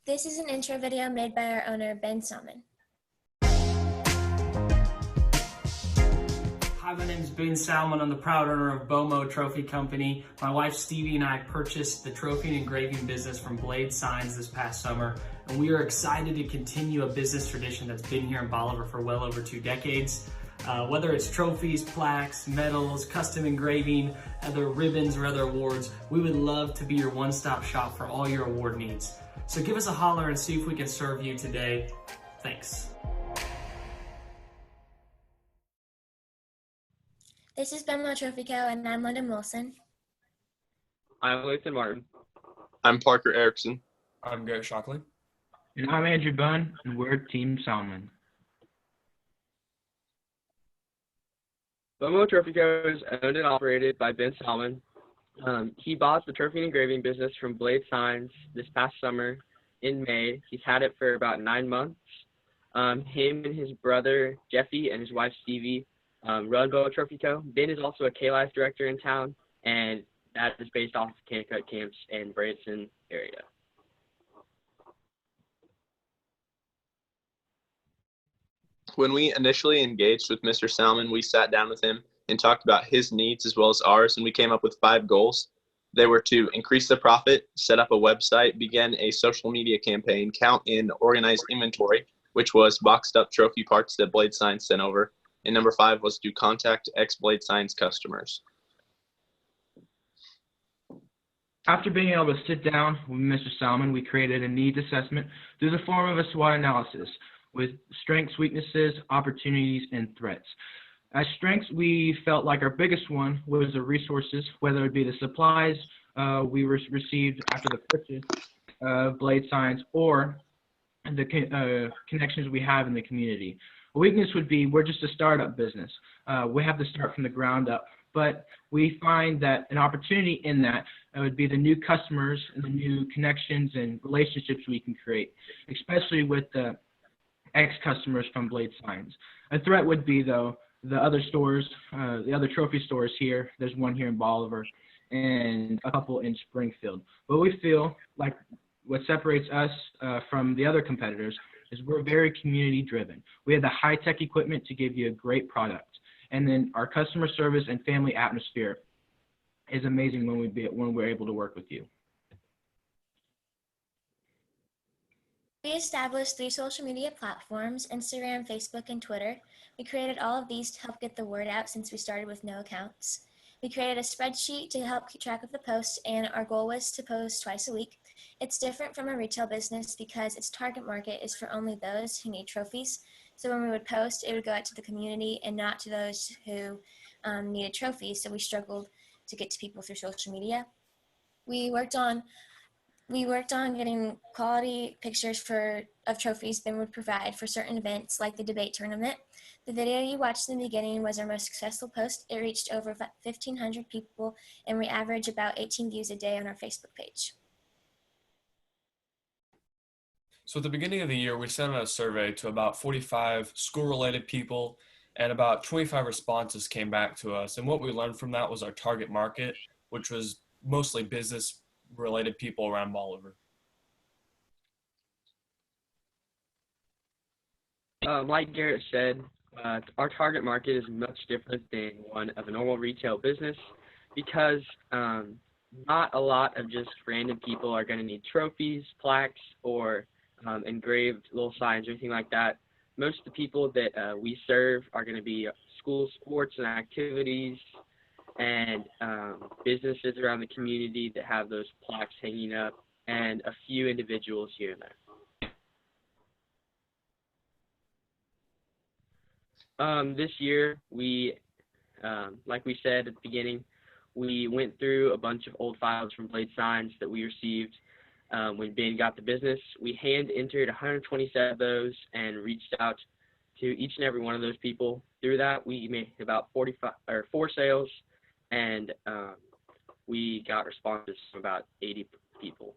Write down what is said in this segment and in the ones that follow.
This is an intro video made by our owner, Ben Salmon. Hi, my name is Ben Salmon. I'm the proud owner of BOMO Trophy Company. My wife Stevie and I purchased the trophy and engraving business from Blade Signs this past summer, and we are excited to continue a business tradition that's been here in Bolivar for well over 2 decades. Whether it's trophies, plaques, medals, custom engraving, other ribbons, or other awards, we would love to be your one-stop shop for all your award needs. So give us a holler and see if we can serve you today. Thanks. This is BOMO Trophy Co. and I'm Lyndon Wilson. I'm Lathan Martin. I'm Parker Erickson. I'm Garrett Shockley. And I'm Andrew Bunn, and we're Team Salmon. BOMO Trophy Co. is owned and operated by Ben Salmon. He bought the trophy and engraving business from Blade Signs this past summer in May. He's had it for about 9 months. Him and his brother Jeffy and his wife Stevie run BOMO Trophy Co. Ben is also a K-Life director in town, and that is based off of Camp camps in Branson area. When we initially engaged with Mr. Salmon, we sat down with him and talked about his needs as well as ours, and we came up with 5 goals. They were to increase the profit, set up a website, begin a social media campaign, count and organize inventory, which was boxed up trophy parts that Blade Signs sent over, and number 5 was to contact ex-Blade Signs customers. After being able to sit down with Mr. Salmon, we created a needs assessment through the form of a SWOT analysis with strengths, weaknesses, opportunities, and threats. As strengths, we felt like our biggest one was the resources, whether it be the supplies we received after the purchase of Blade Signs or the connections we have in the community. A weakness would be we're just a startup business. We have to start from the ground up. But we find that an opportunity in that would be the new customers and the new connections and relationships we can create, especially with the ex-customers from Blade Signs. A threat would be, though, the other stores, the other trophy stores here. There's one here in Bolivar and a couple in Springfield. But we feel like what separates us from the other competitors is we're very community-driven. We have the high-tech equipment to give you a great product. And then our customer service and family atmosphere is amazing when we're able to work with you. We established 3 social media platforms, Instagram, Facebook, and Twitter. We created all of these to help get the word out since we started with no accounts. We created a spreadsheet to help keep track of the posts, and our goal was to post twice a week. It's different from a retail business because its target market is for only those who need trophies. So when we would post, it would go out to the community and not to those who needed trophies. So we struggled to get to people through social media. We worked on getting quality pictures of trophies Ben would provide for certain events like the debate tournament. The video you watched in the beginning was our most successful post. It reached over 1,500 people, and we average about 18 views a day on our Facebook page. So at the beginning of the year, we sent out a survey to about 45 school-related people, and about 25 responses came back to us. And what we learned from that was our target market, which was mostly business-related people around Bolivar. Like Garrett said, our target market is much different than one of a normal retail business because not a lot of just random people are going to need trophies, plaques, or engraved little signs or anything like that. Most of the people that we serve are going to be school sports and activities and businesses around the community that have those plaques hanging up, and a few individuals here and there. This year, we, like we said at the beginning, we went through a bunch of old files from Blade Signs that we received when Ben got the business. We hand-entered 127 of those and reached out to each and every one of those people. Through that, we made about 4 sales, and we got responses from about 80 people.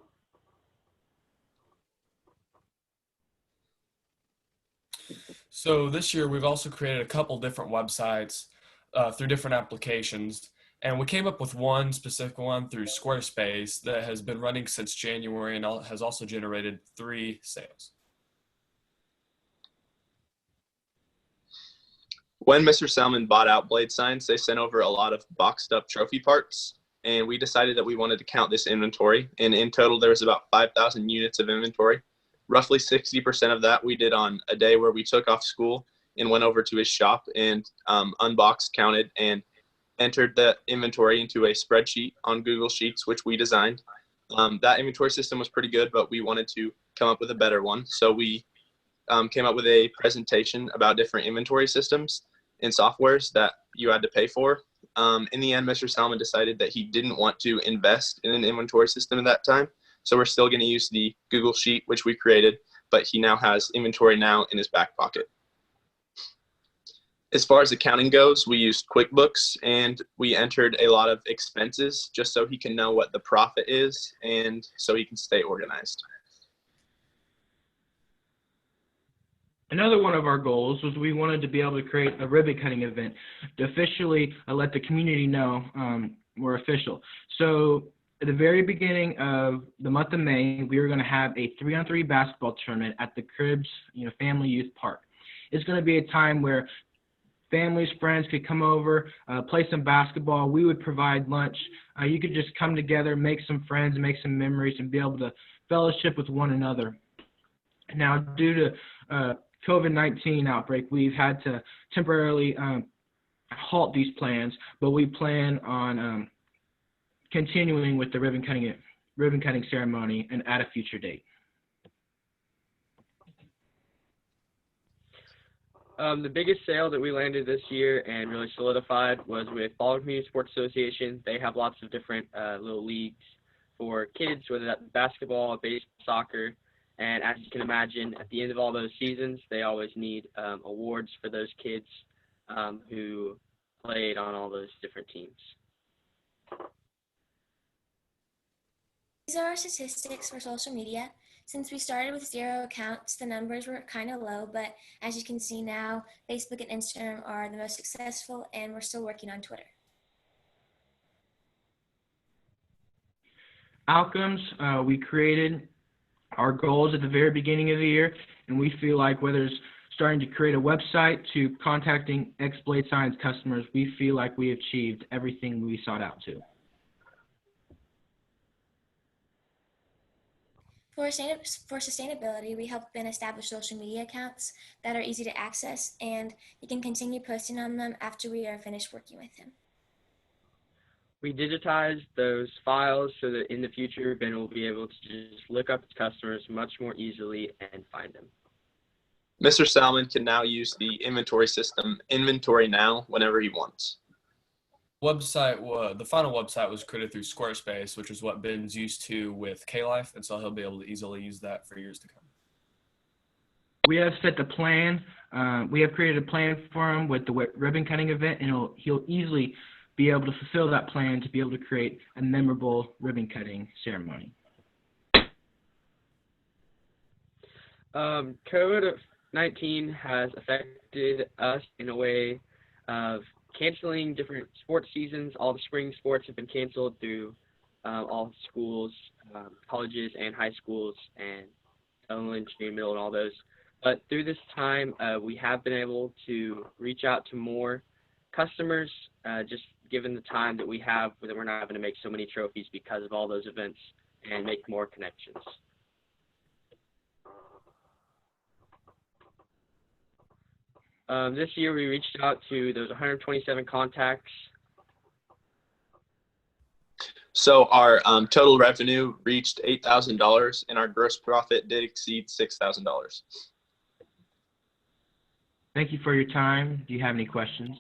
So this year, we've also created a couple different websites through different applications. And we came up with one specific one through Squarespace that has been running since January and has also generated 3 sales. When Mr. Salmon bought out Blade Signs, they sent over a lot of boxed up trophy parts, and we decided that we wanted to count this inventory. And in total, there was about 5,000 units of inventory. Roughly 60% of that we did on a day where we took off school and went over to his shop and unboxed, counted, and entered the inventory into a spreadsheet on Google Sheets, which we designed. That inventory system was pretty good, but we wanted to come up with a better one. So we came up with a presentation about different inventory systems and softwares that you had to pay for. In the end, Mr. Salmon decided that he didn't want to invest in an inventory system at that time. So we're still going to use the Google Sheet, which we created, but he now has Inventory Now in his back pocket. As far as accounting goes, we used QuickBooks and we entered a lot of expenses just so he can know what the profit is and so he can stay organized. Another one of our goals was we wanted to be able to create a ribbon cutting event to officially let the community know we're official. So at the very beginning of the month of May, we were going to have a 3-on-3 basketball tournament at the Cribs, Family Youth Park. It's going to be a time where families, friends could come over, play some basketball. We would provide lunch. You could just come together, make some friends, make some memories, and be able to fellowship with one another. Now, due to COVID-19 outbreak, we've had to temporarily halt these plans, but we plan on continuing with the ribbon cutting ceremony and at a future date. The biggest sale that we landed this year and really solidified was with Baldwin Community Sports Association. They have lots of different little leagues for kids, whether that's basketball, baseball, soccer. And as you can imagine, at the end of all those seasons, they always need awards for those kids who played on all those different teams. These are our statistics for social media. Since we started with 0 accounts, the numbers were kind of low, but as you can see now, Facebook and Instagram are the most successful, and we're still working on Twitter. Outcomes, we created our goals at the very beginning of the year, and we feel like whether it's starting to create a website to contacting ex-Blade Signs customers, we feel like we achieved everything we sought out to. For sustainability, we help Ben establish social media accounts that are easy to access, and he can continue posting on them after we are finished working with him. We digitized those files so that in the future, Ben will be able to just look up his customers much more easily and find them. Mr. Salmon can now use the inventory system Inventory Now whenever he wants. The final website was created through Squarespace, which is what Ben's used to with K-Life, and so he'll be able to easily use that for years to come. We have set the plan. We have created a plan for him with the ribbon cutting event, and he'll easily be able to fulfill that plan to be able to create a memorable ribbon cutting ceremony. COVID-19 has affected us in a way of canceling different sports seasons. All the spring sports have been canceled through all schools, colleges and high schools, and elementary, middle, and all those. But through this time, we have been able to reach out to more customers, just given the time that we have, that we're not having to make so many trophies because of all those events, and make more connections. This year we reached out to those 127 contacts. So our total revenue reached $8,000 and our gross profit did exceed $6,000. Thank you for your time. Do you have any questions?